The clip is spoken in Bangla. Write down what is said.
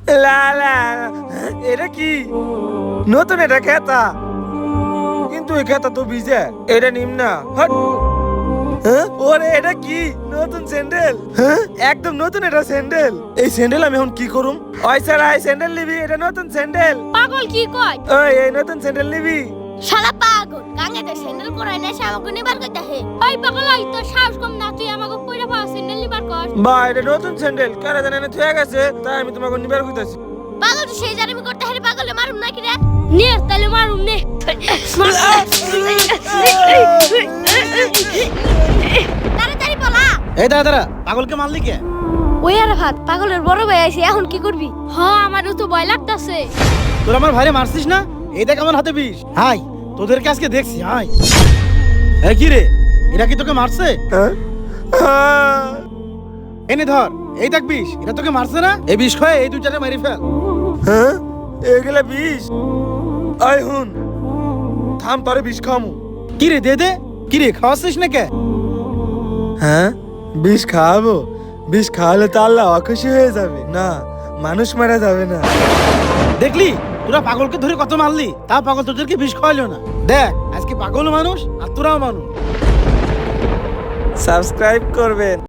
লা লা, এটা কি নতুন? এটা খেতা, কিন্তু এই খেতা তো ভিজে। এটা নিম না। হট। হ্যাঁ? ওরে এটা কি নতুন স্যান্ডেল? হ্যাঁ, একদম নতুন এটা স্যান্ডেল। এই স্যান্ডেল আমি এখন কি করুম? ওই স্যার, আই স্যান্ডেল নিবি? এটা নতুন স্যান্ডেল। পাগল কি কয়? ওই এই নতুন স্যান্ডেল নিবি? শালা পাগল, গাঙ্গে তো স্যান্ডেল পরাই না, সে আমাকে নিবার কইতা হে। ওই পাগল, ওই তোর সাহস কম না, তুই আমাকে কইরা পাওয়া স্যান্ডেল নিবার কর। বা এটা নতুন স্যান্ডেল কারা জানে না থুয়ে গেছে, তাই আমি তোমাকে নিবার কইতাছি। পাগল তো সেই জানি করতে হে, পাগলে মারুম নাকি রে? নে তাহলে মারুম নে। তাড়াতাড়ি বলা। এই দাঁড়া দাঁড়া, পাগলকে মারলি কে? ওই আরে ভাত, পাগলের বড় ভাই আইছে, এখন কি করবি? হ্যাঁ, আমারও তো ভয় লাগতাছে। তোর আমার ভাইরে মারছিস না? এই দেখ আমার হাতে বিষ। হাই, তোদেরকে আজকে দেখছি। হাই, এই কি রে, এরা কি তোকে মারছে? হ্যাঁ? এনে ধর, এই দেখ বিষ। এরা তোকে মারছে না? এই বিষ খয়ে এই দুইটারে মেরে ফেল। হ্যাঁ, এগুলা বিষ। আই হুন, থাম, তোরে বিষ খামু। কি রে, দে দে। কি রে, খাওয়াছিস না কে? হ্যাঁ, বিষ খাওয়াবো? বিষ খাওয়ালে তো আল্লাহ অখুশি হয়ে যাবে না, মানুষ মারা যাবে না। দেখলি, তোরা পাগলকে ধরে কত মারলি, তা পাগল তোদেরকে বিষ খাওয়াইলো না। দেখ, আজকে পাগল মানুষ আর তোরাও মানুষ। সাবস্ক্রাইব করবেন।